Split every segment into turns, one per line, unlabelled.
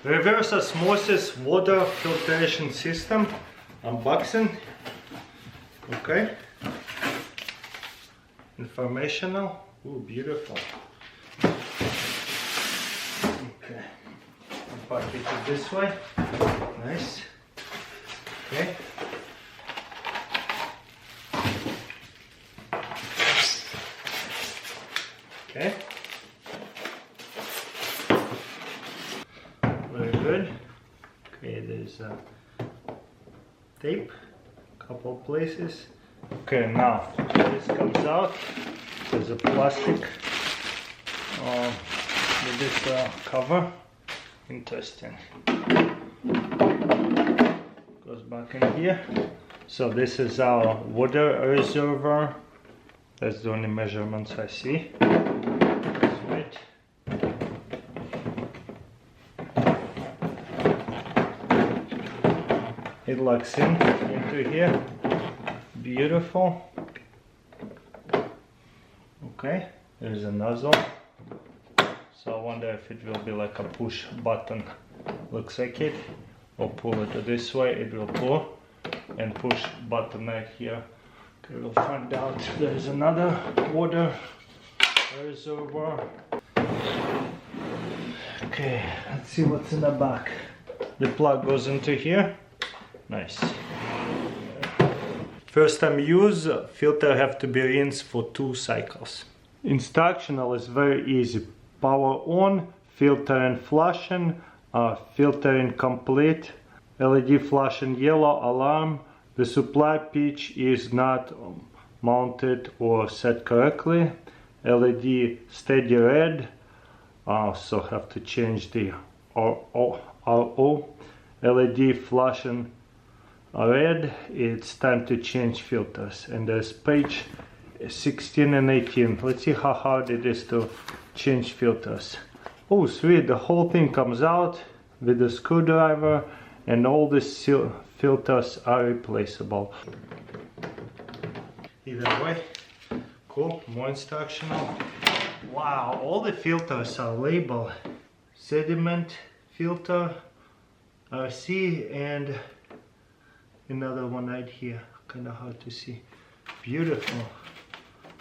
Reverse osmosis water filtration system unboxing. Okay. Informational. Ooh, beautiful. Okay. I'll pack it this way. Nice. Okay. Okay. Very good. Okay, there's a tape, couple places. Okay, now this comes out. There's a plastic with this cover. Interesting. Goes back in here. So this is our water reservoir. That's the only measurements I see. That's right. It locks into here. Beautiful. Okay, there's a nozzle. So I wonder if it will be like a push button. Looks like it. Or pull it this way, it will pull. And push button right here. Okay, we'll find out. There's another water reservoir. Okay, let's see what's in the back. The plug goes into here. Nice. First time use, filter have to be rinsed for 2 cycles. Instructional is very easy. Power on, filter and flushing, filtering complete, LED flashing yellow, alarm. The supply pitch is not mounted or set correctly. LED steady red, so have to change the RO. LED flashing red, it's time to change filters. And there's page 16 and 18. Let's see how hard it is to change filters. Oh sweet, the whole thing comes out with a screwdriver and all these filters are replaceable. Either way, cool, more instructional. Wow, all the filters are labeled. Sediment filter, RC, and another one right here, kind of hard to see. Beautiful.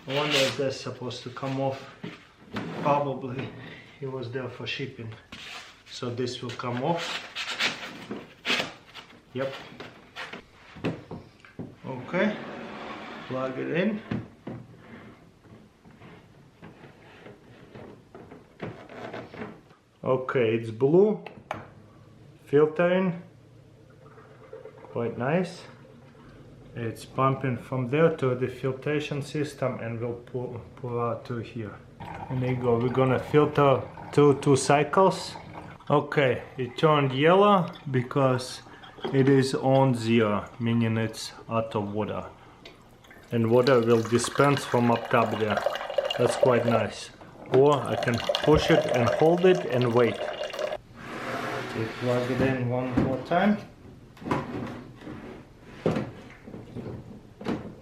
I wonder if that's supposed to come off. Probably it was there for shipping. So this will come off. Yep. Okay. Plug it in. Okay, it's blue. Filtering. Quite nice. It's pumping from there to the filtration system and will pull out to here. And there you go, we're gonna filter 2 cycles. Okay, it turned yellow because it is on 0, meaning it's out of water. And water will dispense from up top there. That's quite nice. Or I can push it and hold it and wait. Okay, plug it in one more time.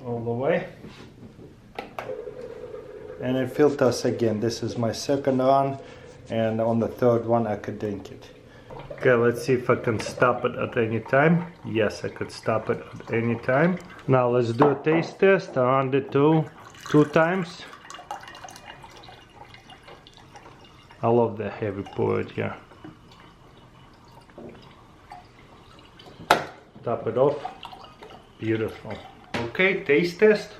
All the way, and it filters again. This is my second run, and on the third one I could drink it. Okay, let's see if I can stop it at any time. Yes, I could stop it at any time. Now let's do a taste test. I run it two times. I love the heavy pour here. Top it off. Beautiful. Okay, taste test.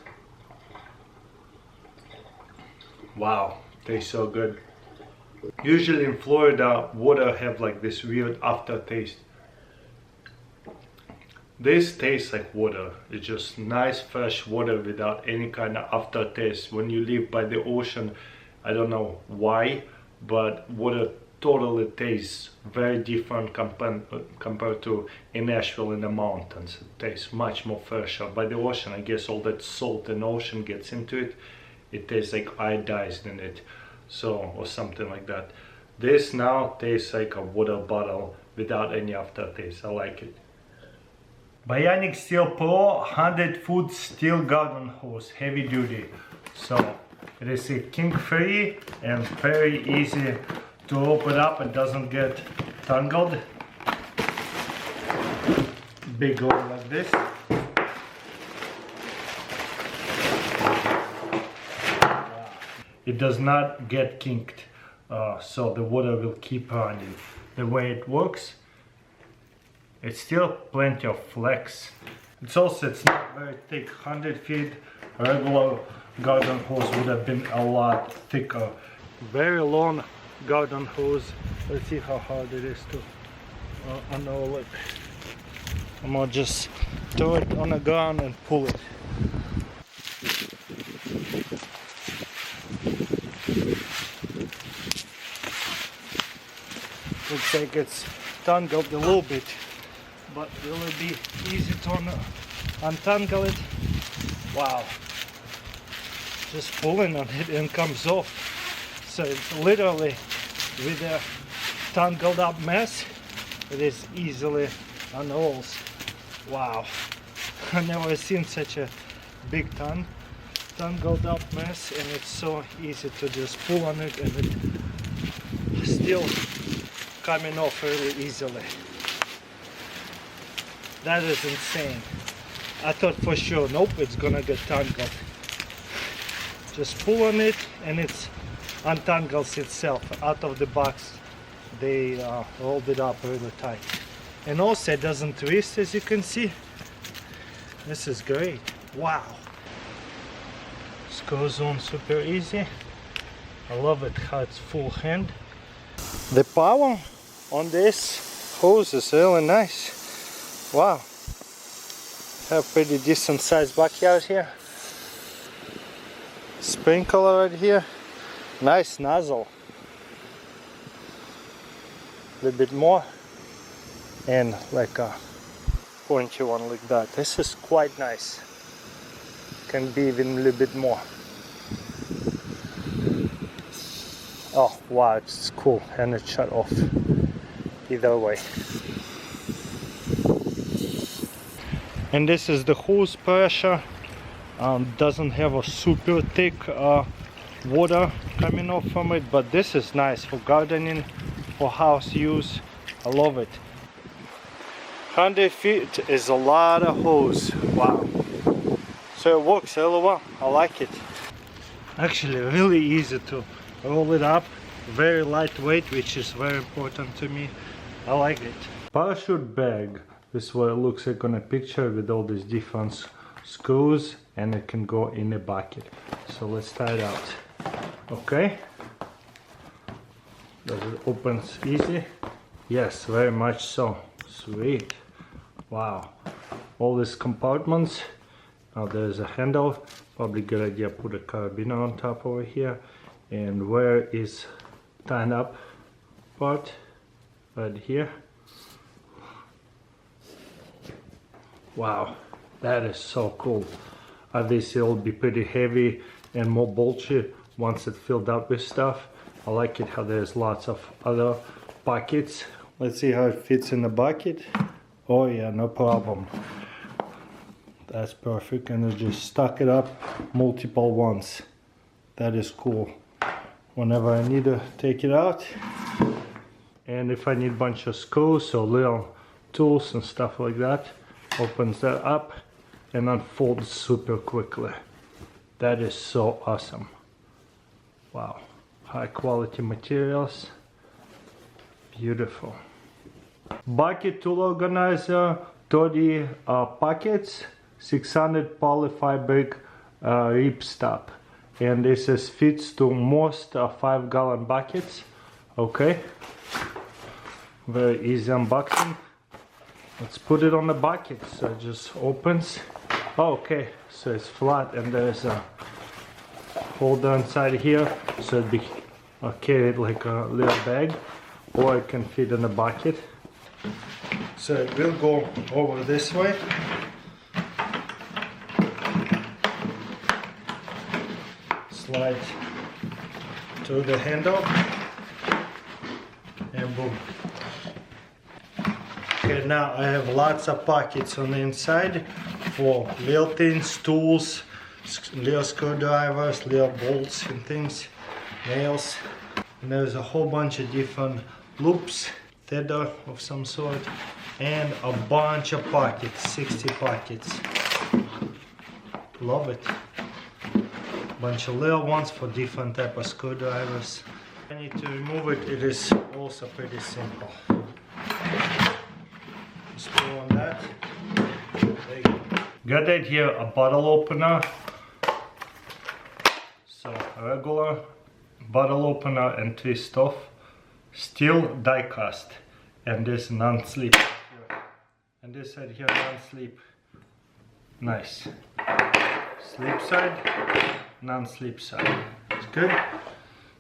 Wow, tastes so good. Usually in Florida, water have like this weird aftertaste. This tastes like water. It's just nice fresh water without any kind of aftertaste. When you live by the ocean, I don't know why, but water totally tastes very different compared to in Nashville in the mountains. It tastes much more fresher. By the ocean, I guess all that salt in the ocean gets into it. It tastes like iodized in it, so, or something like that. This now tastes like a water bottle without any aftertaste. I like it. Bionic Steel Pro 100-foot steel garden hose, heavy duty. So it is a kink free and very easy to open up. It doesn't get tangled. Big hole like this. It does not get kinked, so the water will keep running. The way it works, it's still plenty of flex. It's not very thick. 100 feet regular garden hose would have been a lot thicker. Very long garden hose. Let's see how hard it is to unroll it. I'm gonna just throw it on the ground and pull it. Looks like it's tangled a little bit, but will it be easy to untangle it? Wow. Just pulling on it and comes off. So it's literally with a tangled up mess, it is easily unrolls. Wow. I've never seen such a big tangled up mess, and it's so easy to just pull on it and it's still coming off really easily. That is insane. I thought for sure, nope, it's gonna get tangled. Just pull on it and it untangles itself out of the box. They rolled it up really tight. And also it doesn't twist, as you can see. This is great. Wow. This goes on super easy. I love it how it's full hand. The power on this hose is really nice. Wow. Have pretty decent sized backyard here. Sprinkler right here. Nice nozzle. A little bit more. And like a pointy one like that. This is quite nice. Can be even a little bit more. Oh wow, it's cool, and it shut off either way. And this is the hose pressure. Doesn't have a super thick water coming off from it, but this is nice for gardening, for house use. I love it. 100 feet is a lot of hose. Wow. So it works really well. I like it. Actually really easy to roll it up. Very lightweight, which is very important to me. I like it. Parachute bag. This is what it looks like on a picture with all these different screws, and it can go in a bucket. So let's try it out. Okay. Does it open easy? Yes, very much so. Sweet. Wow. All these compartments. Now there's a handle. Probably good idea put a carabiner on top over here. And where is tied up part? Right here. Wow, that is so cool. Obviously it'll be pretty heavy and more bulky once it's filled up with stuff. I like it how there's lots of other pockets. Let's see how it fits in the bucket. Oh yeah, no problem. That's perfect, and I just stuck it up multiple ones. That is cool. Whenever I need to take it out, and if I need a bunch of screws or little tools and stuff like that, opens that up and unfolds super quickly. That is so awesome. Wow, high quality materials, beautiful. Bucket tool organizer, 30 pockets, 600 polyfabric ripstop, and this is fits to most 5-gallon buckets. Okay, very easy unboxing. Let's put it on the bucket. So it just opens. Oh, okay, so it's flat, and there's a holder inside here, so it be carried like a little bag, or it can fit in the bucket. So it will go over this way. Slide through the handle, and boom. Okay, now I have lots of pockets on the inside for little things, tools, little screwdrivers, little bolts and things, nails. And there's a whole bunch of different loops tether of some sort, and a bunch of pockets, 60 pockets. Love it. Bunch of little ones for different type of screwdrivers. I need to remove it. It is also pretty simple. Just pull on that. There you go. Got it here, a bottle opener. So a regular bottle opener and twist off. Steel die cast. And this non-slip here. And this side here non-slip. Nice. Slip side, non-slip side. It's good.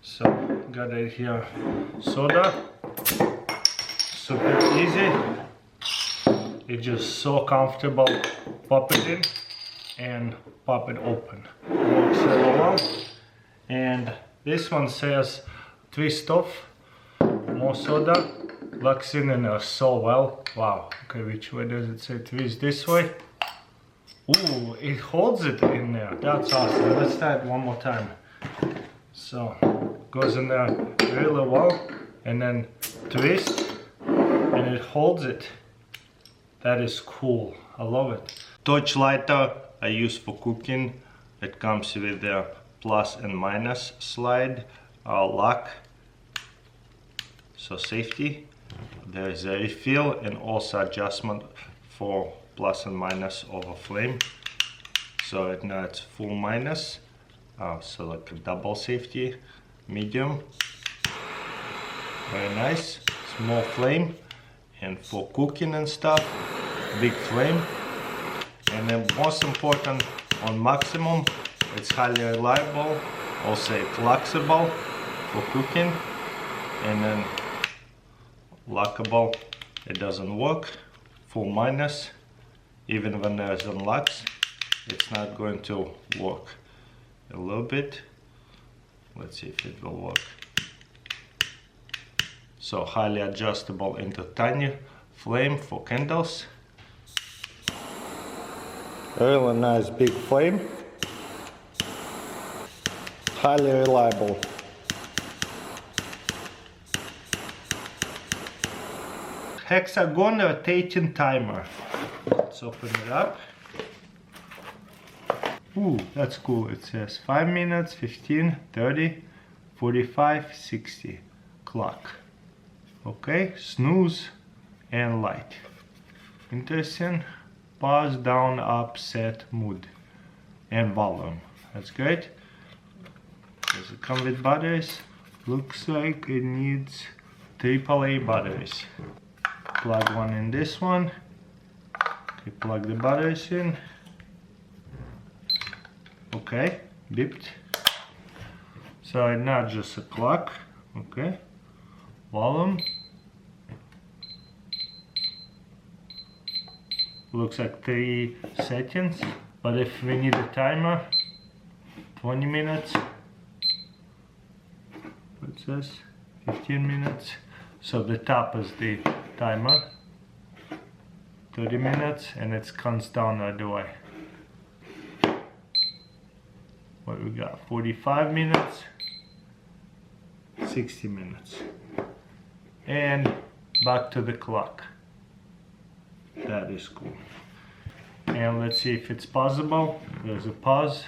So got it here. Soda. Super easy. It's just so comfortable. Pop it in and pop it open. Works really well. And this one says twist off. More soda. Locks in there so well. Wow. Okay, which way does it say twist? This way. Ooh, it holds it in there. That's awesome. Let's try it one more time. So, goes in there really well. And then twist. And it holds it. That is cool. I love it. Torch lighter I use for cooking. It comes with the plus and minus slide. Lock. So safety. There is a refill and also adjustment for plus and minus of a flame. So right now it's full minus, so like a double safety, medium, very nice, small flame, and for cooking and stuff, big flame. And then most important, on maximum, it's highly reliable, also flexible for cooking, and then lockable, it doesn't work, full minus. Even when there's unlocks, it's not going to work. A little bit. Let's see if it will work. So highly adjustable into tiny flame for candles. Really nice big flame. Highly reliable. Hexagon rotating timer. Let's open it up. Ooh, that's cool. It says 5 minutes, 15, 30, 45, 60. Clock. Okay, snooze and light. Interesting. Pause, down, up, set, mood. And volume. That's great. Does it come with batteries? Looks like it needs AAA batteries. Plug one in this one. Okay, plug the batteries in. Okay, beeped. So right now just a clock. Okay, volume. Looks like 3 seconds. But if we need a timer, 20 minutes. It says 15 minutes. So the top is the timer. 30 minutes, and it counts down right away. What we got? 45 minutes, 60 minutes. And back to the clock. That is cool. And let's see if it's pausable. There's a pause.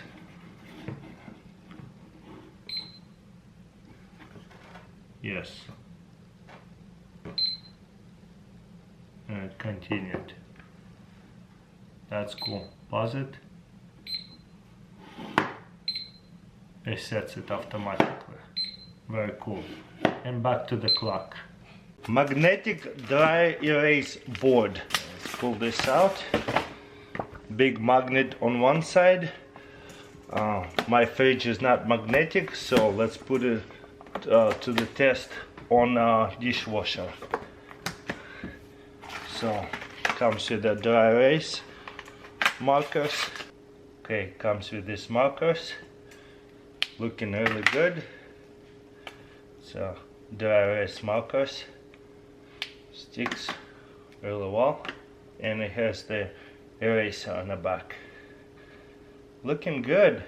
Yes. And it continued. That's cool. Pause it. It sets it automatically. Very cool. And back to the clock. Magnetic dry erase board. Let's pull this out. Big magnet on one side. My fridge is not magnetic, so let's put it to the test on dishwasher. So comes with the dry erase markers. Okay, comes with these markers. Looking really good. So dry erase markers. Sticks really well. And it has the eraser on the back. Looking good.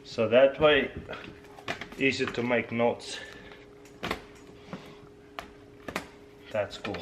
So that way, easy to make notes. that's cool.